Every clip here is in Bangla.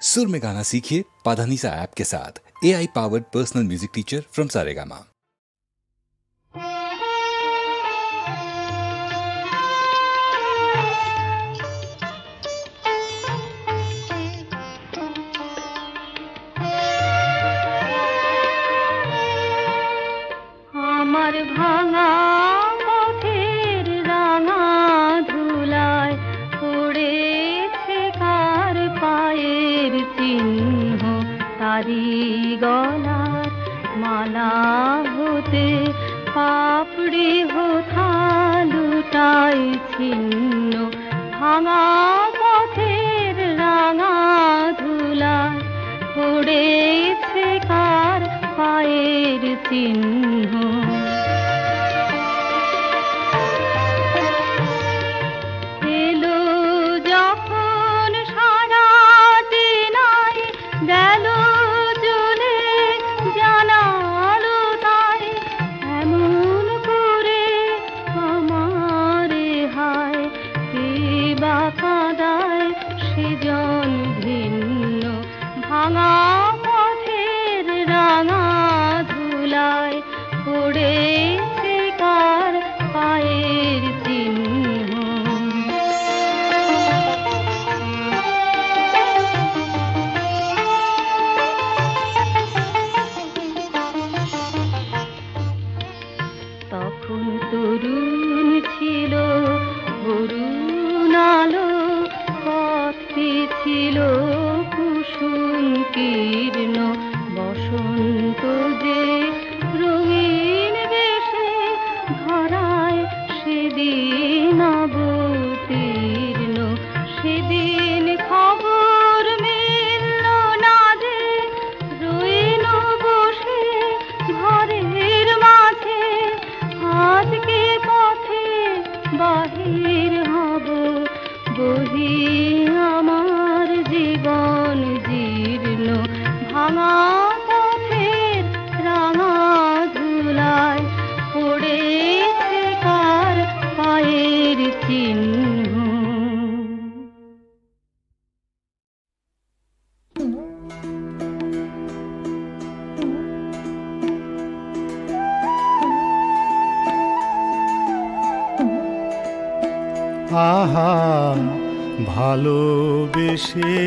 सुर में गाना सीखिए पाधानीसा ऐप के साथ। AI powered personal music teacher from Saregama. আমার ভাঙা পথের রাঙা ধুলায় পড়েছে কার পায়ের চিহ্ন, তারি গলার মালা হতে পাপড়ি হোথা লুটাই ছিন্ন। ভাঙা পথের রাঙা ধুলায় পড়েছে কার পায়ের চিহ্ন। এলো যখন সারাটি নাই, গেল চলে জানালো তাই, এমন করে আমারে হায় কে বা কাঁদায় সেজন ভিন্ন। ভাঙা পথের রাঙা ধুলায় পড়েছে কার পায়ের চিহ্ন। তখন তরুণ ছিল অরুণ আলো, পথটি ছিল কুসুম কীর্ণ। বসন্ত যে রঙিন বেশে ধরায় সেদিন অবতীর্ণ। সেদিন খবর মিলল না যে রইল বসে ঘরের মাঝে। আজকে পথে বাহির হব, বহি আমার জীবন জীর্ণ। ভাঙা পথের রাঙা ধুলায় পড়েছে কার পায়ের চিহ্ন। আহা ভালোবেসে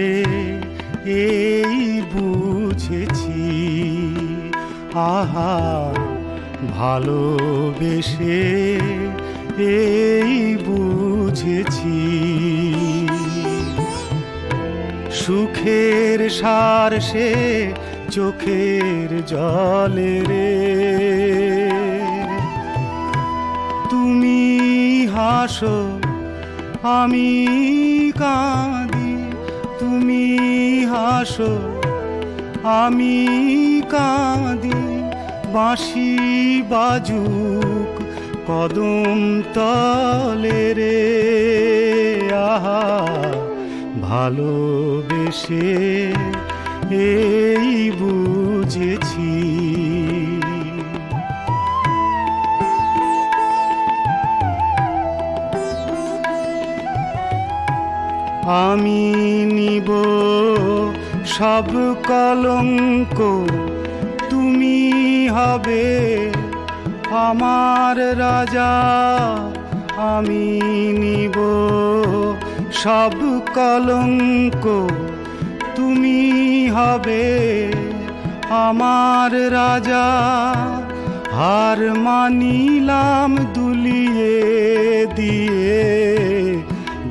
এই বুঝেছি, আহা ভালোবেসে এই বুঝেছি। সুখের সার সে চোখের জলে রে, তুমি হাসো আমি কাঁদি, তুমি হাসো আমি কাঁদি। বাঁশি বাজুক কদম তলে রে, আহা ভালোবেসে এই বুঝেছি। আমি নিব সব কলঙ্ক, তুমি হবে আমার রাজা। আমি নিব সব কলঙ্ক, তুমি হবে আমার রাজা। হার মানিলাম দুলিয়ে দিয়ে,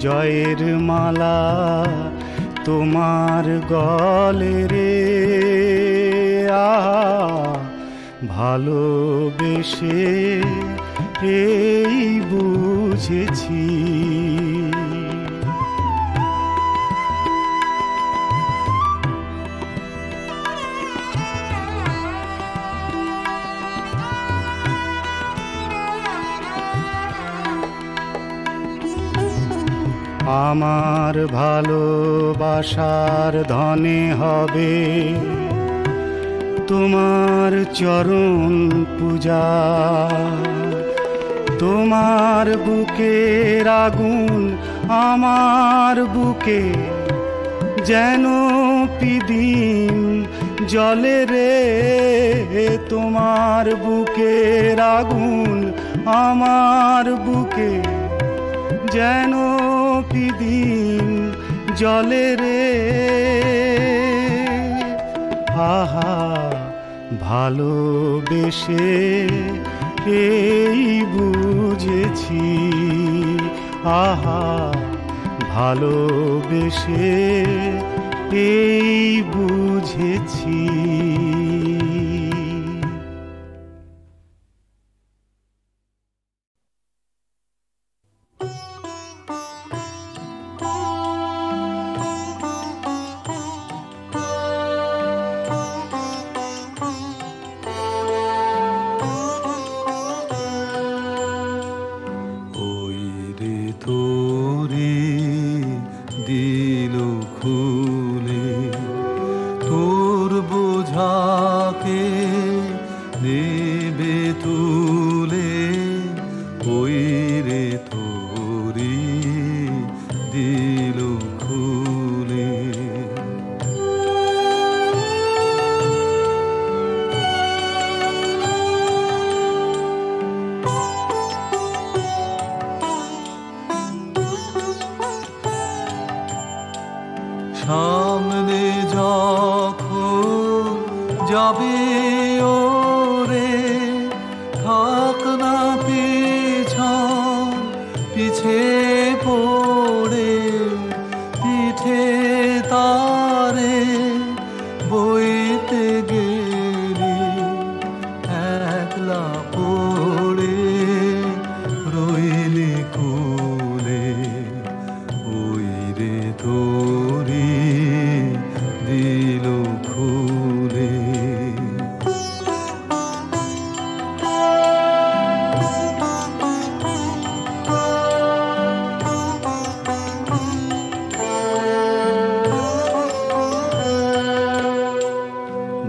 জয়ের মালা তোমার গলে রে, আহা ভালোবেসে এই বুঝেছি। আমার ভালোবাসার ধনে হবে তোমার চরণ পূজা। তোমার বুকের আগুন আমার বুকে যেন পিদিম জলে রে তোমার বুকের আগুন আমার বুকে যেন পিদিম জলে রে। আহা ভালোবেসে এই বুঝেছি, আহা ভালোবেসে এই বুঝেছি। সামনে যখন যাবে ওরে থাক না পিছন পিছে পড়ে, পিঠে তারে বইতে গেলে একলা পড়ে রইলি কোলে। ওই রে তোরি দিল খুলে।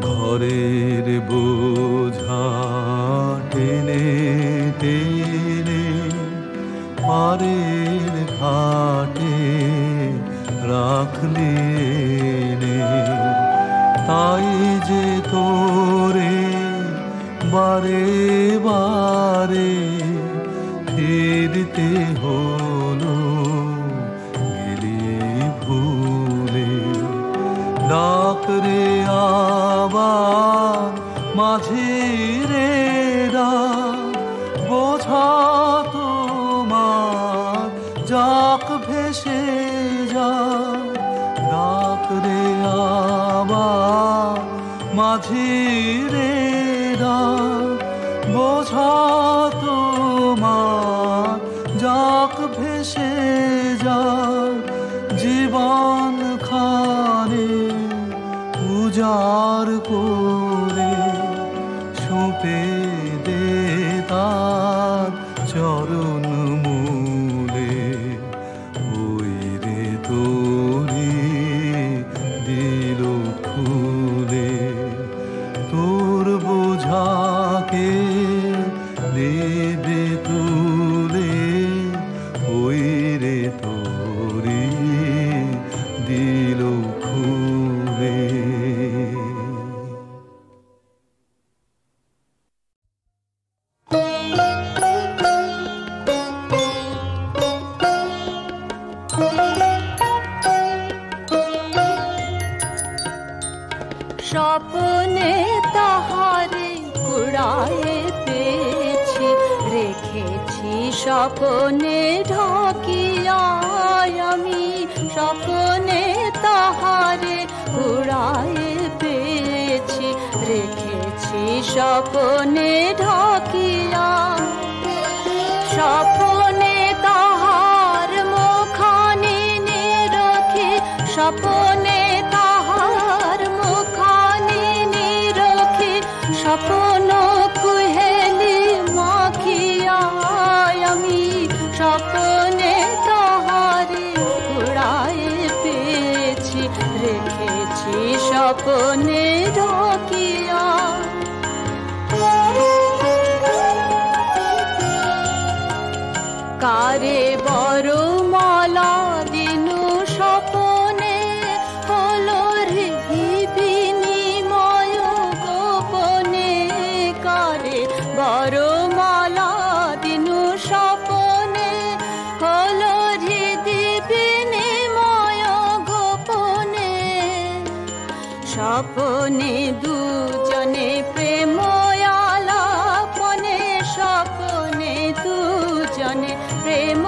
ঘরের বোঝা টেনে টেনে পারের ঘাটে রাখলি নে, তাই যে তোরে বারে বারে ফিরতে হলো গেলি ভুলে। ডাক রে আবার মাঝে রে বোঝা তোমার যাক ভেসে যা। ডাক রে আবার মাঝে রে বোঝা তোমার যাক ভেসে যা। জীবন খানে উজাড় করে সঁপে দে তার চরণ মূলে। ওই রে তোরি দিল খুলে, তোর বোঝাকে নেবে তুলে। ওই রে তোরি দিল খুলে। স্বপ্নে তাহারে কুড়ায়ে পেয়েছি, রেখেছি স্বপ্নে ঢাকিয়া আমি। স্বপ্নে তাহারে কুড়ায়ে পেয়েছি, রেখেছি স্বপ্নে ঢাকিয়া। স্বপ্নে তাহার মুখানি নিরখে, স্বপ্নে তাহার মুখানি নিরখে, স্বপ্ন কুহেলি মাখিয়া আমি। স্বপ্নে তাহারে কুড়ায়ে পেয়েছি, রেখেছি স্বপ্নে ঢাকিয়া। কারে বড় মালা দিনু স্বপ্নে হলো রে স্বপনে দুজনে প্রেম আলাপনে, স্বপনে দুজনে প্রেম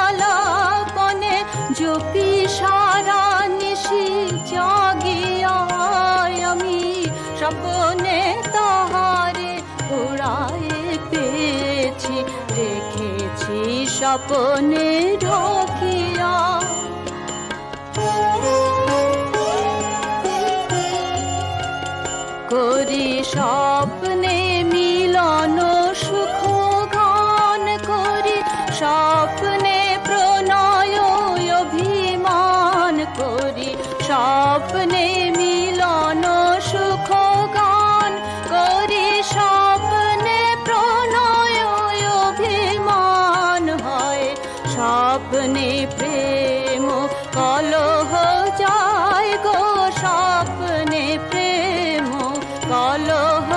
আলাপনে, জপি সারা নিশি জাগিয়া আমি, স্বপনে তাহারে উড়ায়ে পেয়েছি, রেখেছি স্বপনে ঢাকিয়া। করি স্বপ্নে মিলন সুখ গান, করি স্বপ্নে প্রণয় অভিমান, করি স্বপ্নে মিলন সুখ গান, করি স্বপ্নে প্রণয় অভিমান, হয় স্বপ্নে প্রেম কলহ যায় গো, স্বপ্নে প্রেম কলহ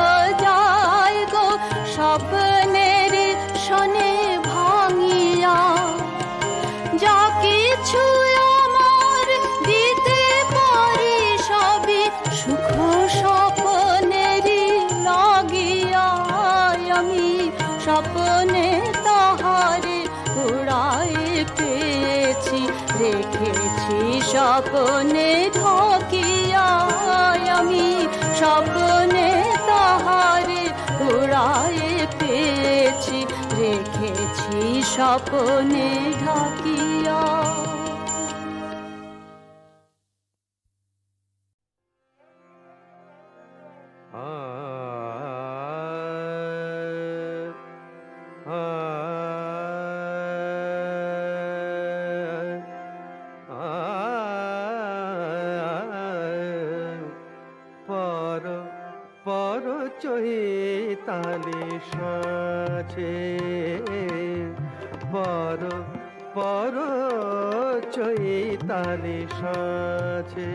যায় গো, স্বপ্নের শনে ভাঙিয়া। যা কিছু আমার দিতে পারি সবই সুখ স্বপ্নেরই লাগিয়া আমি, স্বপ্নে তাহারে উড়ায়ে পেয়েছি, রেখেছি স্বপ্নে ঢাকিয়া আমি, স্বপ্নে তাহারে উড়ায়ে পেয়েছি, রেখেছি স্বপ্নে ঢাকিয়া। চৈতালি সাজে পর চৈতালি সাজে,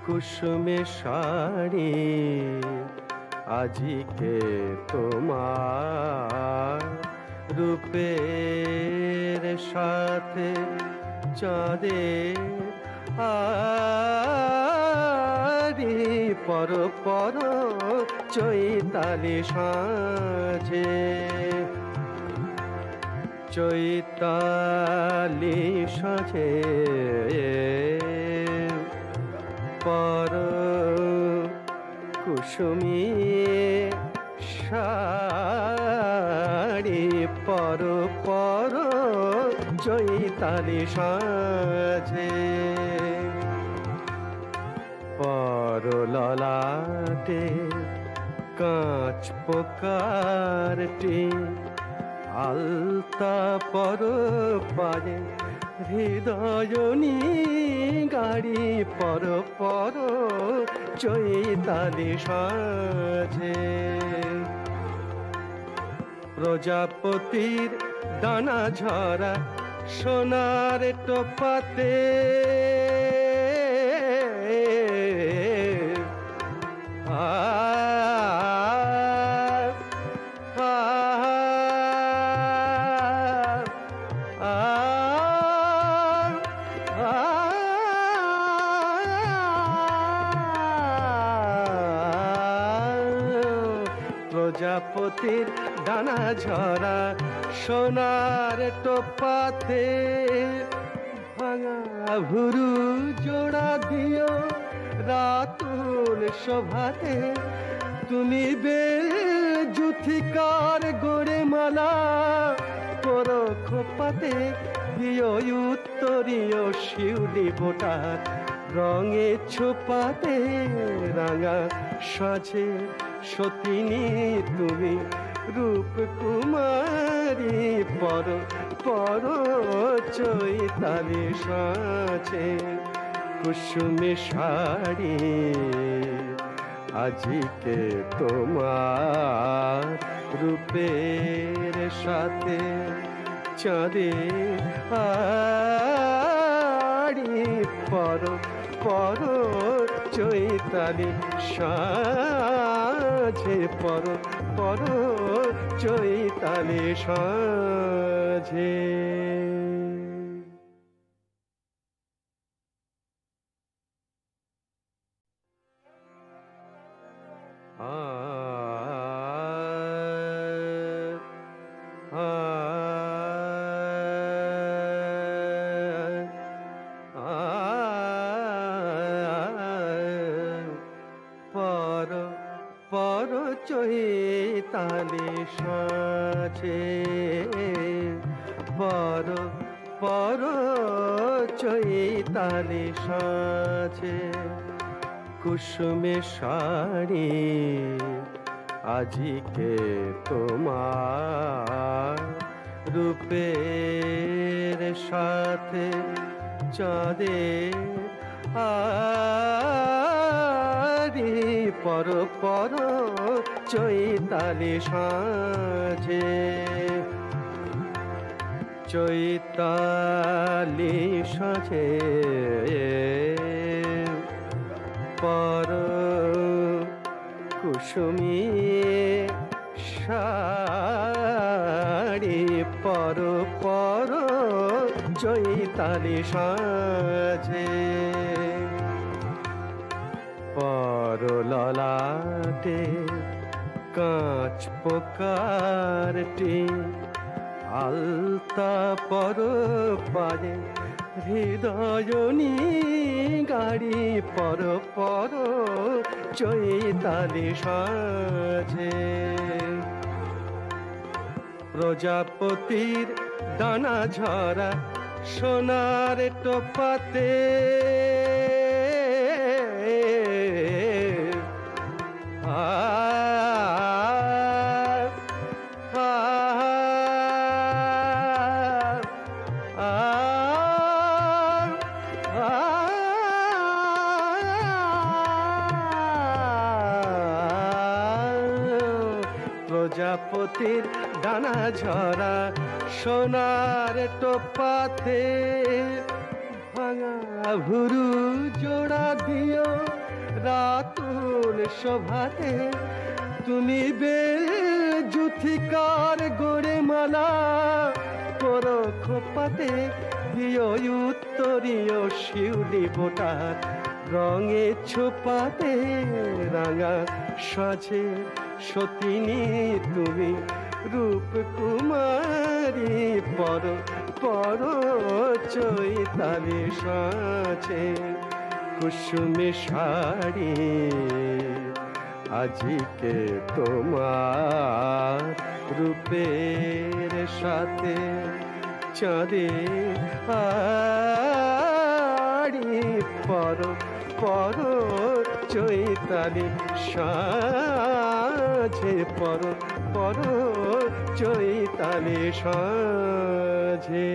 কুসুমে শাড়ি আজিকে তোমার, রূপের সাথে চাঁদের আরি, পর চৈতালি সাজে, চৈতালি সাজে পর কুসুমি শাড়ি, পর চৈতালি সাজে, পর ললাটে কাঁচ পোকারটি, আলতা পর পারে হৃদয়নি গাড়ি, পর চৈতালি সাজে, প্রজাপতির দানা ঝরা সোনার টোপাতে, প্রজাপতির ডানা ঝরা সোনার টোপাতে, ভাঙা ভুরু জোড়া দিও রাতুল শোভাতে, তুমি বেল জুথিকার গোড়ে মালা করো খোপাতে, দিও উত্তরীয় শিউলি বোটার রঙে ছোপাতে, রাঙা সাজে সতিনী তুমি রূপ কুমারী, পর চৈতালি সাজে, কুসুমে শাড়ি আজিকে তোমার, রূপের সাথে চাঁদের আড়ি, পর চৈতালি সাজে, পর চৈতালি সাজে। চৈতালি সাঁঝে পর পর চৈতালি সাঁঝে কুসুমে শাড়ি আজিকে তোমার রূপের সাথে চাঁদে আরি পর পর চৈতালি সাঁঝে চৈতালি সাঁঝে পর কুসুমি শাড়ি পর পর চৈতালি সাঁঝে পর ললাটে কাঁচ পোকারটি আলতা পর পায়ে হৃদয়নি গাড়ি পর পর চৈতালি সাঁঝে প্রজাপতির দানা ঝরা সোনার টোপাতে প্রজাপতির ডানা ঝরা সোনার টোপাতে ভাঙা ভুরু জোড়া দিও রাতুল শোভাতে তুমি বেল জুথিকার গোড়ে মালা করো খোপাতে দিও উত্তরীয় শিউলি বোটার রঙে ছোপাতে রাঙা সাজে সতিনী তুমি রূপ কুমারী পর পর চৈতালি সাঁঝে কুসুমে শাড়ি আজিকে তোমার রূপের সাথে চাঁদে আড়ি পর পর চৈতালি সাঁঝে পর পর চৈতালি সাঁঝে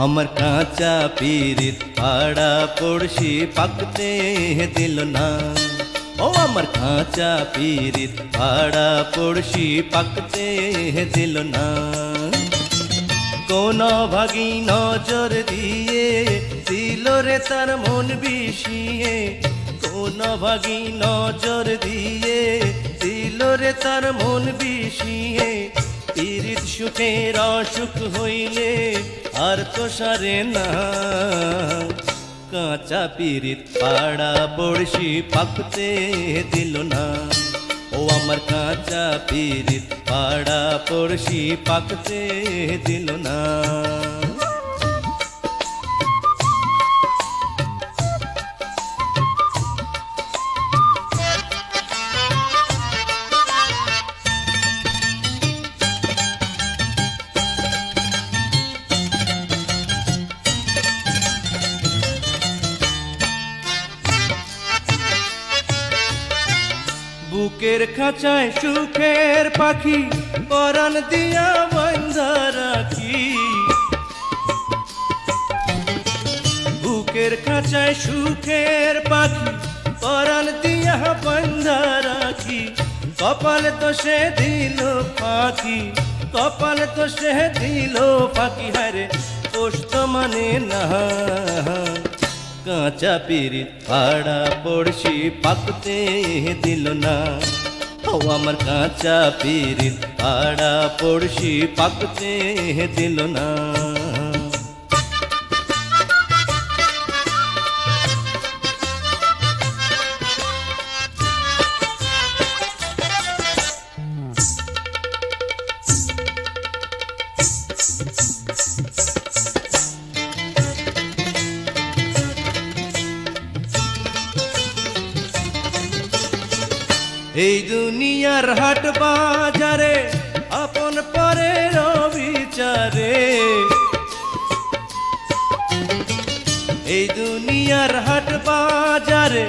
আমার কাঁচা পীরিত পাড়া পড়শি পাকতে দিল না ও আমার কাঁচা পীরিত পাড়া পড়শি পাকতে দিল না কোন ভাগী নজর দিয়ে দিল রে তার মন বিষিয়ে কোন ভাগী নজর দিয়ে দিল রে তার মন বিষিয়ে পীরিত সুখের অসুখ হইলে আর তো সারে না কাঁচা পীরিত পাড়া পড়শি পাকতে দিল না ও আমার কাঁচা পীরিত পাড়া পড়শি পাকতে দিল না বুকের খাঁচায় সুখের পাখি পরাণ দিয়া বাঁধা রাখি বুকের খাঁচায় সুখের পাখি পরাণ দিয়া বাঁধা রাখি কপাল তো সে দিল পাখি কপাল তো সে দিল পাখি হারে পোষ্ট মানে না কাঁচা পীরিত পাড়া পড়শি পাকতে দিল না ও ও আমার কাঁচা পিরিত পাড়া পড়শি পাকতে দিল না। এই দুনিয়ার হাট বাজারে আপন পরের বিচারে, এই দুনিয়ার হাট বাজারে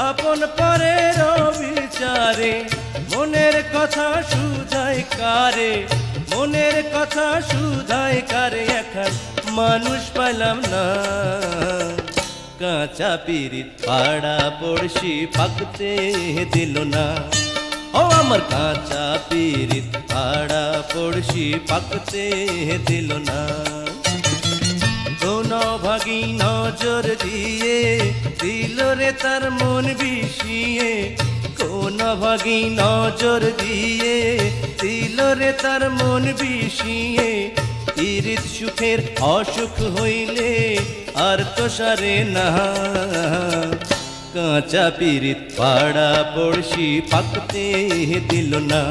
আপন পরের বিচারে, মনের কথা শুধায় কারে, মনের কথা শুধায় কারে, এখন মানুষ পাইলাম না। কাঁচা পিরিত পাড়া পড়শি পাকতে দিল না। ও আমার কাঁচা পিরিত পাড়া পড়শি পাকতে দিল না। কোন ভাগী নজর দিয়ে দিল রে তার মন বিষিয়ে, কোন ভাগী নজর দিয়ে দিল রে তার মন বিষিয়ে, পিরিত সুখের অসুখ হইলে আর তো সারে না। কাঁচা পিরিত পাড়া পড়শি পাকতে দিল না।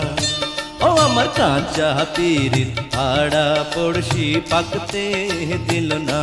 ও আমার কাঁচা পিরিত পাড়া পড়শি পাকতে দিল না।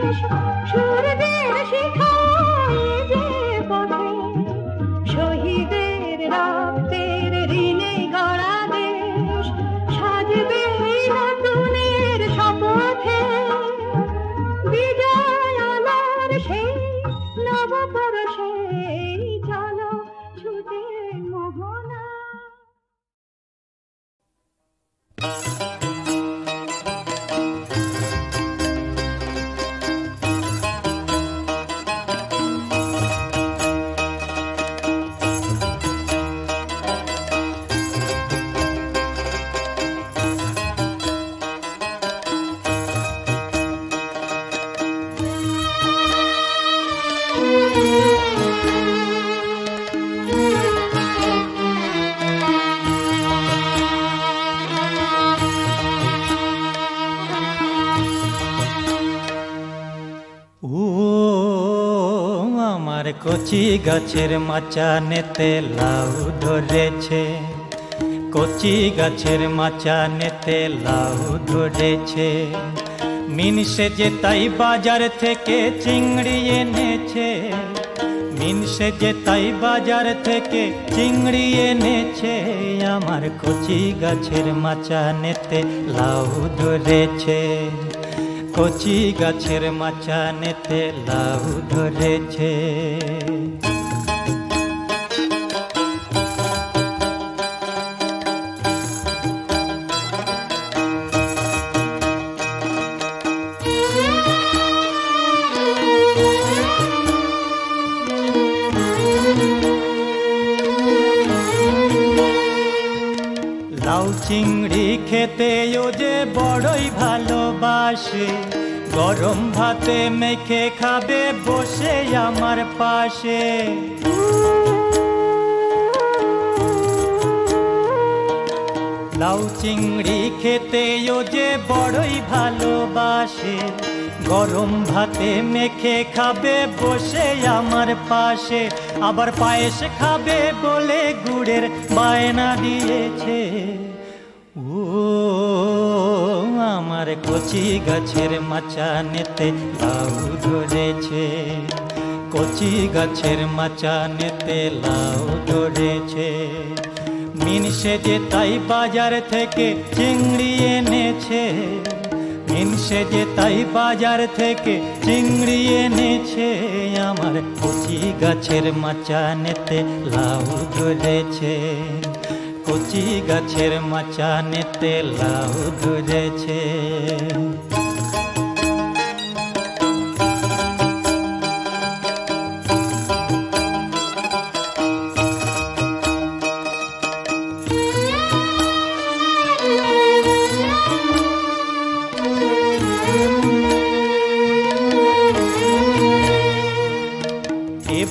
দেশ সূর্যের শিখায় যে পথে শহীদের রক্তের ঋণে গড়া দেশ সাজবে নতুনের শপথে বিজয় আলোর সেই নববর্ষে চলো ছুটে মোহনা। কচি গাছের মাচানেতে লাউ ধরেছে, কচি গাছের মাচানেতে লাউ ধরেছে, মিনসে যে তাই বাজার থেকে চিংড়ি এনেছে, মিনসে যে তাই বাজার থেকে চিংড়ি এনেছে, আমার কচি গাছের মাচানেতে লাউ ধরেছে, কচি গাছের মাচানেতে লাউ ধরেছে। লাউ চিংড়ি খেতে ও যে বড়ই ভালোবাসে, গরম ভাতে মেখে খাবে বসে আমার পাশে। লাউ চিংড়ি খেতে ও যে বড়ই ভালোবাসে, গরম ভাতে মেখে খাবে বসে আমার পাশে, আবার পায়েস খাবে বলে গুড়ের বায়না দিয়েছে। ও আমার কচি গাছের মাচানেতে লাউ ধরেছে, কচি গাছের মাচানেতে লাউ ধরেছে, মিনসে যে তাই বাজার থেকে চিংড়ি এনেছে, মিনসে যে তাই বাজার থেকে চিংড়ি এনেছে, আমার কচি গাছের মাচানেতে লাউ ধরেছে, কচি গাছের মাচানেতে লাউ ধরেছে।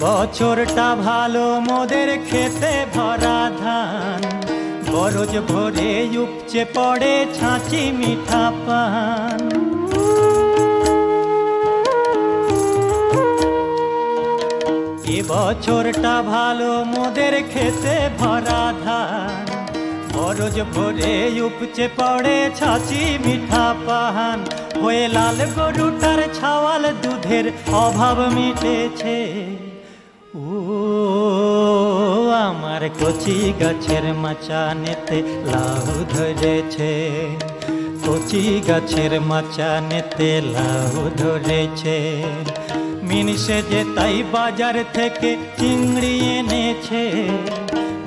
বছরটা ভালো মোদের খেতে ভরা ধান, বরজ ভরে উপচে পড়ে ছাঁচি মিঠা পান। এ বছরটা ভালো মোদের খেতে ভরা ধান, বরজ ভরে উপচে পড়ে ছাঁচি মিঠা পান। হয়ে লাল গরুটার ছাওয়াল দুধের অভাব মিটেছে। ও আমার কচি গাছের মাচানেতে লাউ ধরেছে, কচি গাছের মাচানেতে লাউ ধরেছে, মিনসে যে তাই বাজার থেকে চিংড়ি এনেছে,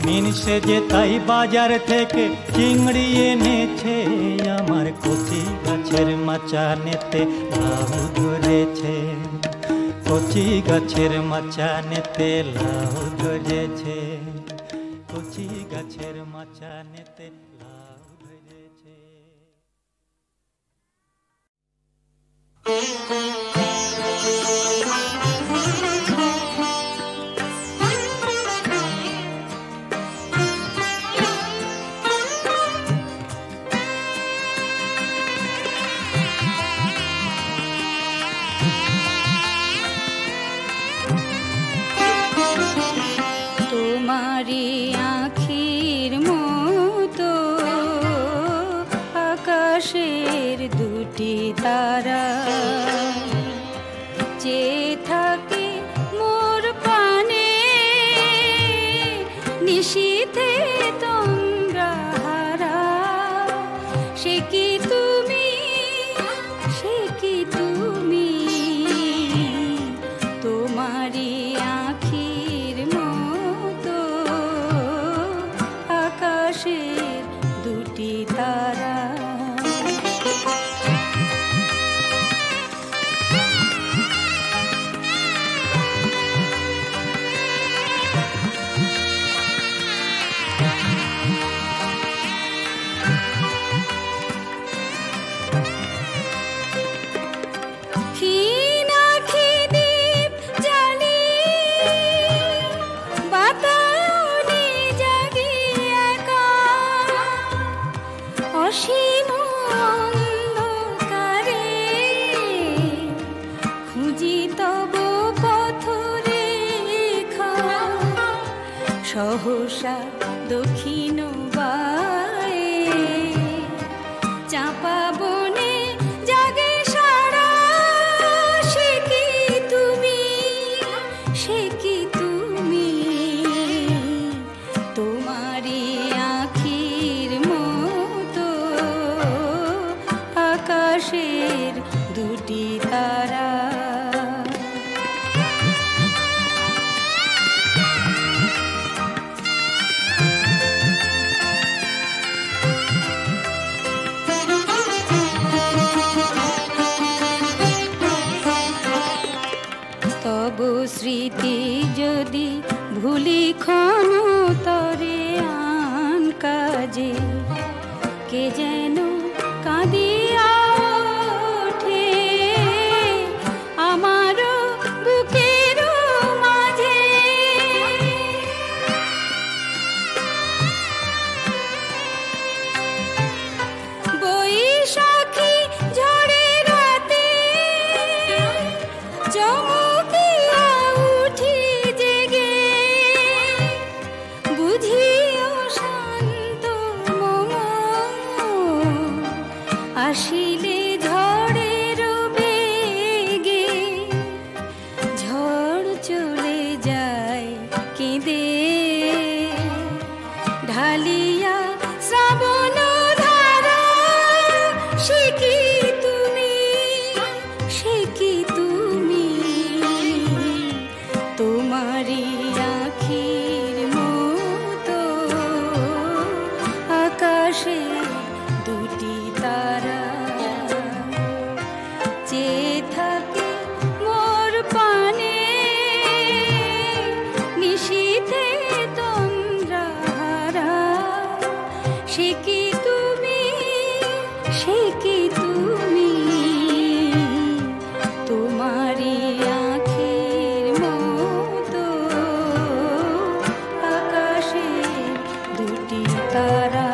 মিনসে যে তাই বাজার থেকে চিংড়ি এনেছে, আমার কচি গাছের মাচানেতে লাউ ধরেছে, কচি গাছের মাচানেতে লাউ ধরেছে, কচি গাছের মাচানেতে লাউ ধরেছে। তোমারি আখির মতো আকাশের দুটি তারা, নিশীথে তন্দ্রাহারা, সে কি তুমি, সে কি তুমি, তোমারি আখির মতো আকাশের দুটি তারা। অসীম অন্ধকারে খুঁজি তব পথরেখা, সহসা দক্ষিণ বায়ে চাপা বনে জাগে সারা, সে কি তুমি, সে কি তুমি, তোমারি আখির মতো আকাশের দুটি তারা। তব স্মৃতি যদি ভুলি ক্ষণতরে আন কাজে, কে যেন কাঁদিয়া ওঠে আমার বুকের মাঝে। বৈশাখী ঝড়ের রাতে চমকিয়া উঠি জেগে, বুঝিও শান্ত মম আসিলে ঝড়ের বেগে, ঝড় চলে যায় কেঁদে ঢালিয়া শ্রাবণ ধারা, সে কি তুমি, সে কি তুমি, তোমারি আখির মতো আকাশে দুটি তারা। চেয়ে থাকে মোর পানে নিশীথে তন্দ্রাহারা, সে কি তুমি, সে কি তুমি, তোমারি আখির মতো আকাশে দুটি তারা।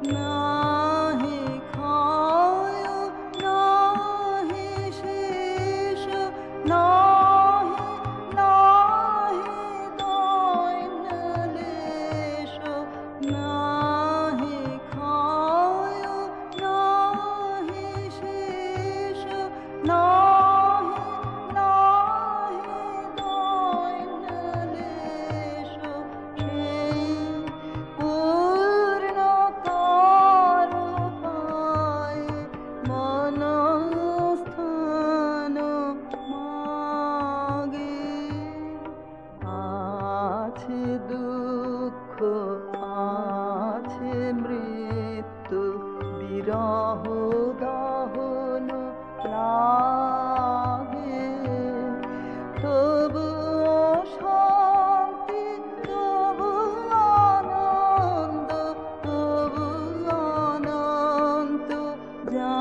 নাহি ক্ষয় নাহি শেষ নাহি নাহি দৈন্যলেশ নাহি ক্ষয় নাহি শেষ নাহি নাহি দৈন্যলেশ সেই পূর্ণতার পায় মনস্থান মাগে আছে দুঃখ আছে মৃত্যু বিরহ দহন লাগে তবু শান্তি তবু আনন্দ তবু অনন্ত যা